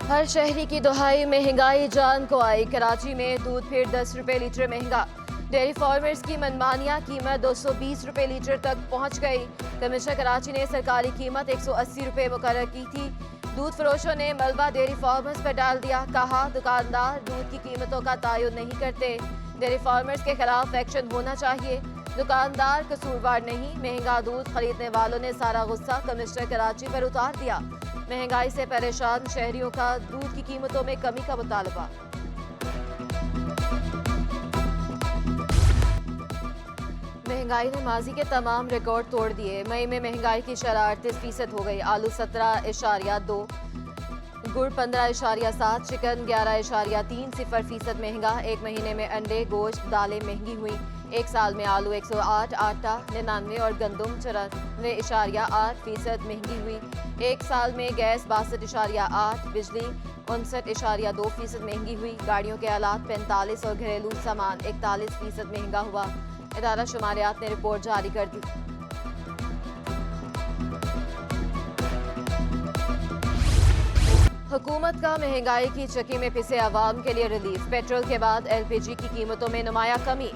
हर शहरी की दुहाई, महंगाई जान को आई। कराची में दूध फिर 10 रुपए लीटर महंगा। डेयरी फार्मर्स की मनमानिया, कीमत 220 रुपए लीटर तक पहुंच गई। कमिश्नर कराची ने सरकारी कीमत 180 रुपए मुकर्रर की थी। दूध फरोशों ने मलबा डेयरी फार्मर्स पर डाल दिया। कहा, दुकानदार दूध की कीमतों का तयन नहीं करते। डेयरी फार्मर्स के खिलाफ एक्शन होना चाहिए। दुकानदार कसूरवार नहीं। महंगा दूध खरीदने वालों ने सारा गुस्सा कमिश्नर कराची पर उतार दिया। महंगाई से परेशान शहरियों का दूध की कीमतों में कमी का मुतालबा। महंगाई ने माजी के तमाम रिकॉर्ड तोड़ दिए। मई में महंगाई की शरह 38% हो गई। आलू 17.2, गुड़ 15.7, चिकन 11.30% महंगा। एक महीने में अंडे, गोश्त, दालें महंगी हुई। एक साल में आलू 108, आटा 99 और गंदम 94.8% महंगी हुई। एक साल में गैस 62.8, बिजली 59.2% महंगी हुई। गाड़ियों के आलात 45 और घरेलू सामान 41% महंगा हुआ। इदारा शुमारियात ने रिपोर्ट जारी कर दी। हुकूमत का महंगाई की चक्की में पिसे अवाम के लिए रिलीफ। पेट्रोल के बाद LPG की कीमतों में नुमाया कमी।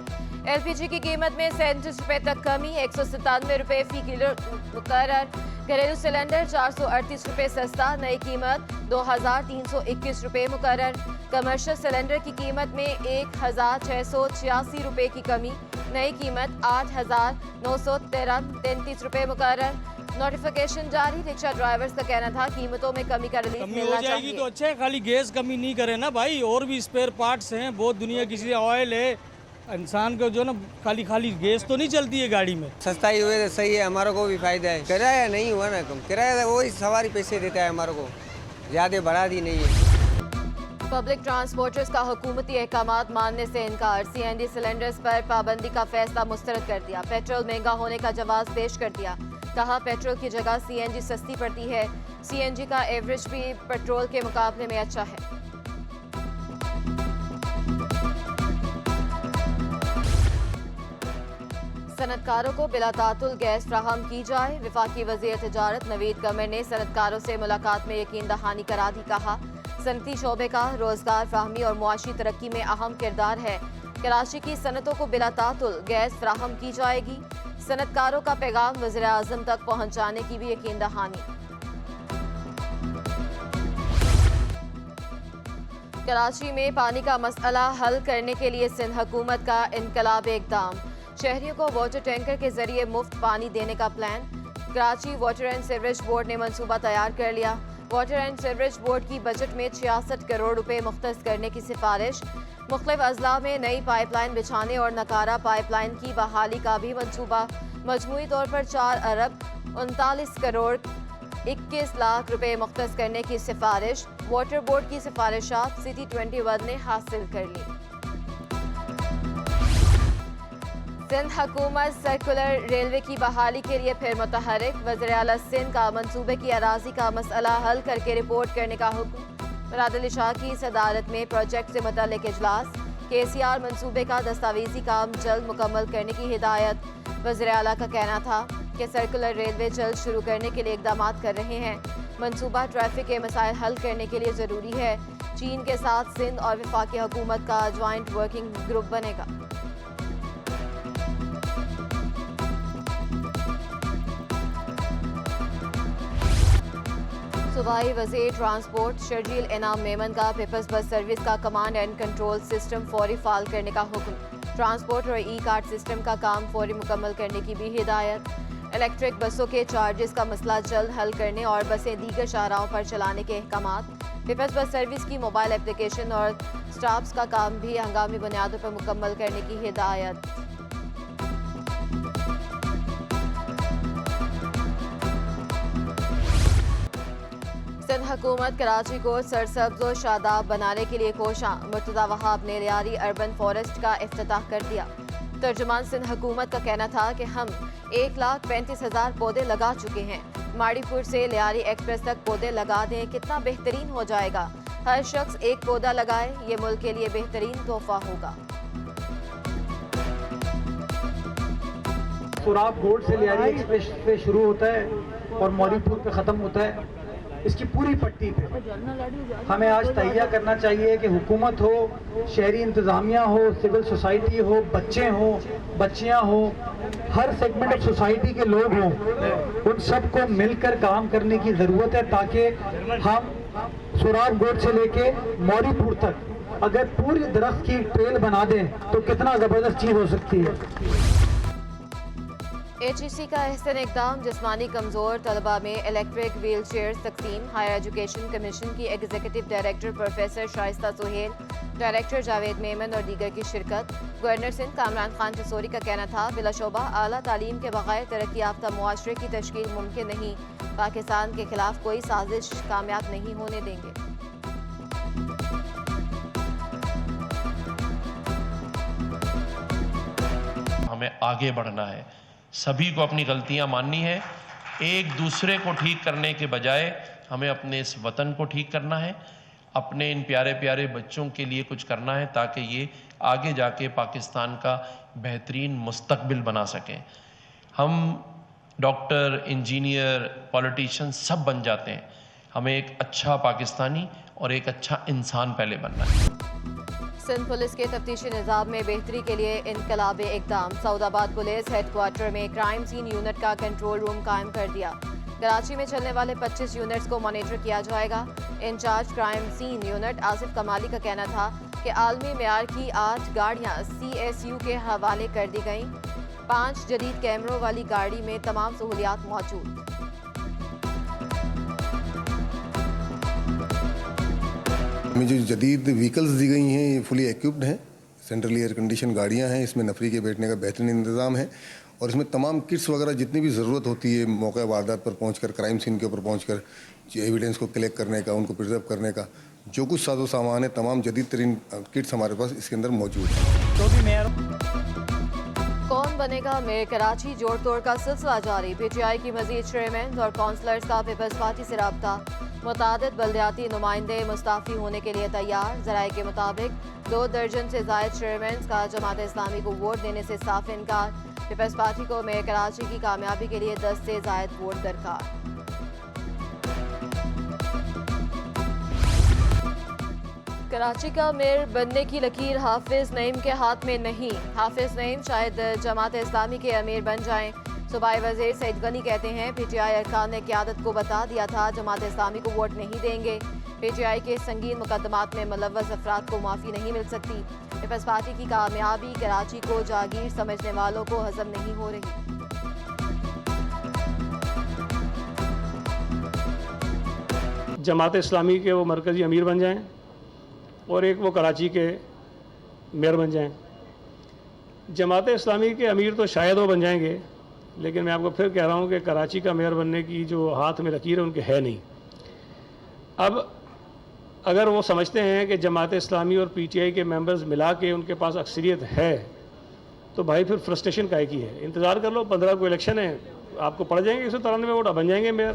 LPG की कीमत में 37 रुपए तक कमी, 197 रुपए फी किलो मुकर्रर। घरेलू सिलेंडर 438 रुपए सस्ता, नई कीमत 2321 रुपए मुकर्रर। कमर्शियल सिलेंडर की कीमत में 1686 रुपए की कमी, नई कीमत 8933 रुपए मुकर्रर। नोटिफिकेशन जारी। रिक्शा ड्राइवर्स का कहना था कीमतों में कमी का रिलीफ मिलना चाहिए। तो अच्छा है, खाली गैस कमी नहीं करे ना भाई, और भी स्पेयर पार्ट्स हैं बहुत दुनिया की चीज़ें, ऑयल है। इंसान को जो ना खाली गैस तो नहीं चलती है गाड़ी में। सस्ताई हुए तो सही है, हमारे को भी फायदा है। किराया नहीं हुआ ना कम, किराया वही सवारी पैसे देता है, हमारे को ज़्यादा बढ़ा दी नहीं है। पब्लिक ट्रांसपोर्टर्स का हुकूमती अहकामात मानने से इनकार। CNG सिलेंडर्स पर पाबंदी का फैसला मुस्तरद कर दिया। पेट्रोल महंगा होने का जवाब पेश कर दिया। कहा, पेट्रोल की जगह CNG सस्ती पड़ती है। CNG का एवरेज भी पेट्रोल के मुकाबले में अच्छा है। सनतकारों को बिला तातुल गैस फ्राहम की जाए। वफाकी वज़ीर तिजारत नवीद कमर ने सनतकारों से मुलाकात में यकीन दहानी करा दी। कहा, सनती शोबे का रोजगार फ्राहमी और मुआशी तरक्की में अहम किरदार है। कराची की सनतों को बिला तातुल गैस फ्राहम की जाएगी। सनतकारों का पैगाम वज़ीर आज़म तक पहुँचाने की भी यकीन दहानी। कराची में पानी का मसला हल करने के लिए सिंध हुकूमत का इनकलाब इक़दाम। शहरियों को वाटर टैंकर के जरिए मुफ्त पानी देने का plan. Karachi water and sewerage board ने मंसूबा तैयार कर लिया। वाटर एंड सीवरेज बोर्ड की बजट में 66 करोड़ रुपए मुख्तस करने की सिफारिश। मुख्तलिफ अजला में नई पाइपलाइन बिछाने और नकारा पाइपलाइन की बहाली का भी मंसूबा। मजमूई तौर पर 4 अरब 39 करोड़ 21 लाख रुपए मुख्तस करने की सिफारिश। वाटर बोर्ड की सिफारिशात सिटी 21 ने हासिल कर ली। सिंध हुकूमत सर्कुलर रेलवे की बहाली के लिए फिर मुतहरिक। वज़ीर आला सिंध का मंसूबे की अराजी का मसला हल करके रिपोर्ट करने का हुक्म। मुराद अली शाह की सदारत में प्रोजेक्ट से मुतल्लिक इजलास। KCR मंसूबे का दस्तावेजी काम जल्द मुकम्मल करने की हिदायत। वज़ीर आला का कहना था कि सर्कुलर रेलवे जल्द शुरू करने के लिए इक़दाम कर रहे हैं। मंसूबा ट्रैफिक के मसाइल हल करने के लिए ज़रूरी है। चीन के साथ सिंध और वफाकी हुकूमत का ज्वाइंट वर्किंग ग्रुप बनेगा। सूबाई वज़ीर ट्रांसपोर्ट शर्जील इनाम मेमन का पीपल्स बस सर्विस का कमांड एंड कंट्रोल सिस्टम फौरी फाल करने का हुक्म। ट्रांसपोर्ट और E-कार्ड सिस्टम का काम फौरी मुकम्मल करने की भी हिदायत। इलेक्ट्रिक बसों के चार्जेस का मसला जल्द हल करने और बसें दीगर शाहराहों पर चलाने के अहकामात। पीपल्स बस सर्विस की मोबाइल एप्लीकेशन और स्टाफ्स का काम भी हंगामी बुनियादों पर मुकम्मल करने की हिदायत। सिंध हुकूमत कराची को सरसब्ज और शादाब बनाने के लिए कोशां। मुर्तज़ा वहाब ने लियारी अर्बन फॉरेस्ट का इफ्तिताह कर दिया। तर्जुमान सिंध हुकूमत का कहना था कि हम 1,35,000 पौधे लगा चुके हैं। माड़ीपुर से लियारी एक्सप्रेस तक पौधे लगा दें, कितना बेहतरीन हो जाएगा। हर शख्स एक पौधा लगाए, ये मुल्क के लिए बेहतरीन तोहफा होगा। सुराब घोड़ से लियारी एक्सप्रेस पे शुरू होता है और मौलीपुर पे ख़त्म होता है। इसकी पूरी पट्टी पे। हमें आज तैयार करना चाहिए कि हुकूमत हो, शहरी इंतज़ामिया हो, सिविल सोसाइटी हो, बच्चे हों, बच्चियां हो, हर सेगमेंट ऑफ सोसाइटी के लोग हों, उन सबको मिलकर काम करने की ज़रूरत है ताकि हम सुराग गोट से लेके मौरीपुर तक अगर पूरी दरख्त की ट्रेल बना दें तो कितना ज़बरदस्त चीज़ हो सकती है। HEC का अहसन इकदाम, जिस्मानी कमज़ोर तलबा में इलेक्ट्रिक व्हील चेयर तकसीम। हायर एजुकेशन कमीशन की executive director professor Shaista Suhail, director Javed Memon और दीगर की शिरकत। गवर्नर सिंध कामरान खान टसोरी का कहना था, बिलाशुबा आला तालीम के बगैर तरक्की याफ्ता मुआशरे की तश्कील मुमकिन नहीं। पाकिस्तान के खिलाफ कोई साजिश कामयाब नहीं होने देंगे। हमें आगे बढ़ना है, सभी को अपनी गलतियां माननी है, एक दूसरे को ठीक करने के बजाय हमें अपने इस वतन को ठीक करना है, अपने इन प्यारे प्यारे बच्चों के लिए कुछ करना है ताकि ये आगे जाके पाकिस्तान का बेहतरीन मुस्तकबिल बना सकें। हम डॉक्टर, इंजीनियर, पॉलिटिशियन सब बन जाते हैं, हमें एक अच्छा पाकिस्तानी और एक अच्छा इंसान पहले बनना है। सिंध पुलिस के तफ्तीशी निज़ाम में बेहतरी के लिए इनकलाबी इकदाम। सऊदाबाद पुलिस हेडक्वार्टर में क्राइम सीन यूनिट का कंट्रोल रूम कायम कर दिया। कराची में चलने वाले 25 यूनिट्स को मॉनिटर किया जाएगा। Incharge crime scene unit Asif Kamali का कहना था कि आलमी मेयार की 8 गाड़ियां CSU के हवाले कर दी गईं। 5 जदीद कैमरों वाली गाड़ी में तमाम सहूलियात मौजूद। हमें जो जदीद व्हीकल्स दी गई हैं ये फुली एक्विप्ड हैं, सेंट्रली एयर कंडीशन गाड़ियां हैं, इसमें नफरी के बैठने का बेहतरीन इंतज़ाम है और इसमें तमाम किट्स वगैरह जितनी भी ज़रूरत होती है मौका वारदात पर पहुंचकर, क्राइम सीन के ऊपर पहुंचकर एविडेंस को कलेक्ट करने का, उनको प्रिजर्व करने का जो कुछ साजो सामान है, तमाम जदीद तरीन किट्स हमारे पास इसके अंदर मौजूद है। तो भी मेयर कौन बनेगा मेयर कराची, जोड़ तोड़ का सिलसिला जारी। PTI की मजीद चेयरमैन और काउंसलर्स का पीपल्स पार्टी से रब्ता। मुतादिद बल्दियाती नुमाइंदे मुस्ताफ़ी होने के लिए तैयार। ज़राए के मुताबिक 2 दर्जन से जायद चेयरमैन का जमात इस्लामी को वोट देने से साफ इनकार। पीपल्स पार्टी को मेयर कराची की कामयाबी के लिए 10 से जायद वोट दरकार। कराची का मेयर बनने की लकीर हाफिज नईम के हाथ में नहीं। हाफिज नईम शायद जमात इस्लामी के अमीर बन जाएं। सूबाई वज़ीर सईद गनी कहते हैं, PTI अरकान ने क़यादत को बता दिया था जमात इस्लामी को वोट नहीं देंगे। PTI के संगीन मुकदमात में मुलव्वस अफराद को माफ़ी नहीं मिल सकती। पीपल्स पार्टी की कामयाबी कराची को जागीर समझने वालों को हजम नहीं हो रही। जमात इस्लामी के वो मरकज़ी अमीर बन जाएं और एक वो कराची के मेयर बन जाएं। जमात इस्लामी के अमीर तो शायद वो बन जाएंगे, लेकिन मैं आपको फिर कह रहा हूँ कि कराची का मेयर बनने की जो हाथ में लकीर है उनके है नहीं। अब अगर वो समझते हैं कि जमात इस्लामी और PTI के मेंबर्स मिला के उनके पास अक्सरियत है तो भाई फिर फ्रस्ट्रेशन काहे की है। इंतज़ार कर लो, 15 को इलेक्शन है, आपको पड़ जाएंगे 193 वोट, बन जाएंगे मेयर।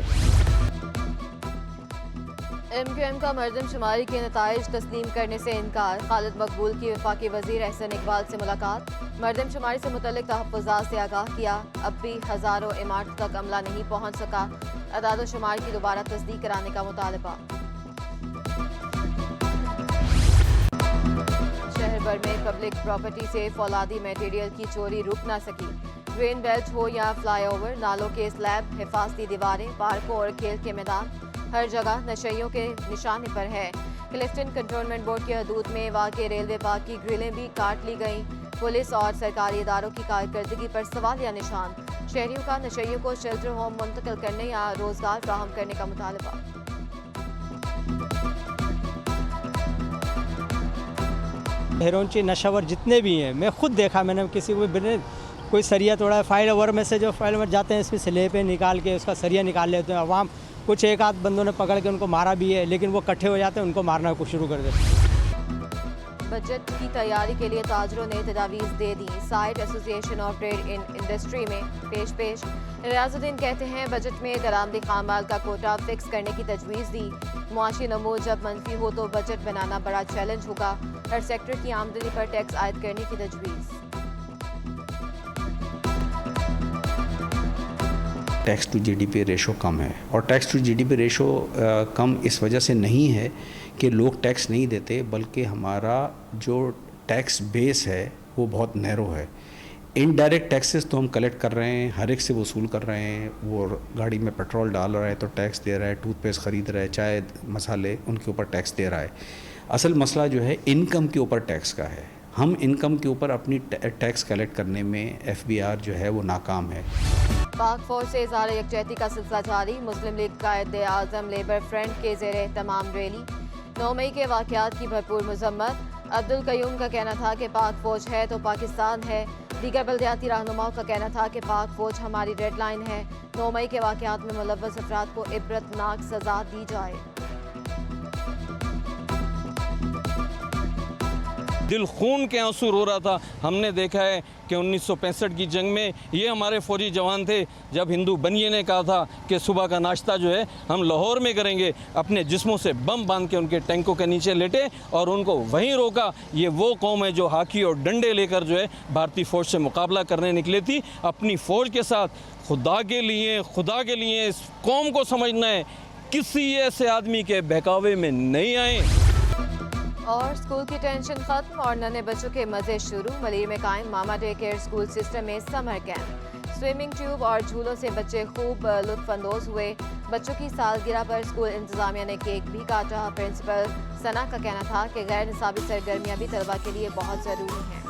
MQM का मरदमशुमारी के नताइज तस्लीम करने से इनकार। खालिद मकबूल की वफाकी वज़ीर एहसन इकबाल से मुलाकात। मरदमशुमारी से मुतल्लिक तहफ़्फ़ुज़ात से आगाह किया। अब भी हज़ारों इमारतों तक अमला नहीं पहुँच सका। अदाद-ओ-शुमार की दोबारा तस्दीक कराने का मुतालबा। शहर भर में पब्लिक प्रॉपर्टी से फौलादी मटेरियल की चोरी रुक ना सकी। ड्रेन बेल्ट हो या फ्लाईओवर, नालों के स्लैब, हिफाजती दीवारें, पार्कों और खेल के मैदान, हर जगह नशइयों के निशाने पर है। क्लिफ्टन कंटोनमेंट बोर्ड की हदूद में वाक़े रेलवे पार्क की ग्रिलें भी काट ली गईं। पुलिस और सरकारी इदारों की कारकर्दगी पर सवालिया निशान। शहरियों का नशइयों को शेल्टर होम मुंतकिल करने या रोजगार फराहम करने का मुतालबा। हेरोइन नशावर जितने भी हैं, मैं खुद देखा, मैंने किसी को भी कोई सरिया तोड़ा है, फाइल ओवर में से जो फाइल में जाते हैं इसमें स्लेब पे निकाल के उसका सरिया निकाल लेते हैं। अवाम कुछ एक आध बंदों ने पकड़ के उनको मारा भी है, लेकिन वो इकट्ठे हो जाते हैं, उनको मारना कुछ शुरू कर देते हैं। बजट की तैयारी के लिए ताजरों ने तजावीज़ दे दी। SITE association of trade in industry में पेश रियाजुद्दीन कहते हैं, बजट में दरामदी खामाल का कोटा फिक्स करने की तजवीज़ दी। मुआशी नमो जब मनफी हो तो बजट बनाना बड़ा चैलेंज होगा। हर सेक्टर की आमदनी पर टैक्स आयद करने की तजवीज़। टैक्स टू जीडीपी रेशो कम है। और टैक्स टू जीडीपी रेशो कम इस वजह से नहीं है कि लोग टैक्स नहीं देते, बल्कि हमारा जो टैक्स बेस है वो बहुत नैरो है। इनडायरेक्ट टैक्सेस तो हम कलेक्ट कर रहे हैं, हर एक से वसूल कर रहे हैं। वो गाड़ी में पेट्रोल डाल रहा है तो टैक्स दे रहा है, टूथपेस्ट ख़रीद रहा है, चाय मसाले उनके ऊपर टैक्स दे रहा है। असल मसला जो है इनकम के ऊपर टैक्स का है। हम इनकम के ऊपर अपनी टैक्स कलेक्ट करने में FBR जो है वो नाकाम है। पाक फौज से इज़हार यकजहती का सिलसिला जारी। मुस्लिम लीग कायद-ए-आज़म लेबर फ्रंट के ज़ेरे तमाम रैली। 9 मई के वाक़यात की भरपूर मज़म्मत। अब्दुल कयूम का कहना था कि पाक फौज है तो पाकिस्तान है। दीगर बल्दियाती रहनुमाओं का कहना था कि पाक फौज हमारी रेड लाइन है। 9 मई के वाक़यात में मुलव्वस अफराद को इबरतनाक सज़ा दी जाए। दिल खून के आंसू रो रहा था। हमने देखा है कि 1965 की जंग में ये हमारे फौजी जवान थे, जब हिंदू बनिए ने कहा था कि सुबह का नाश्ता जो है हम लाहौर में करेंगे, अपने जिस्मों से बम बांध के उनके टैंकों के नीचे लेटे और उनको वहीं रोका। ये वो कौम है जो हाकी और डंडे लेकर जो है भारतीय फ़ौज से मुकाबला करने निकली थी। अपनी फ़ौज के साथ खुदा के लिए इस कौम को समझना है, किसी ऐसे आदमी के बहकावे में नहीं आए। और स्कूल की टेंशन खत्म और नन्हे बच्चों के मजे शुरू। मलीर में कायम मामा डे केयर स्कूल सिस्टम में समर कैंप। स्विमिंग ट्यूब और झूलों से बच्चे खूब लुत्फानंदोज हुए। बच्चों की सालगिरह पर स्कूल इंतजामिया ने केक भी काटा। प्रिंसिपल सना का कहना था कि गैर निसाबी सरगर्मियां भी तलबा के लिए बहुत ज़रूरी हैं।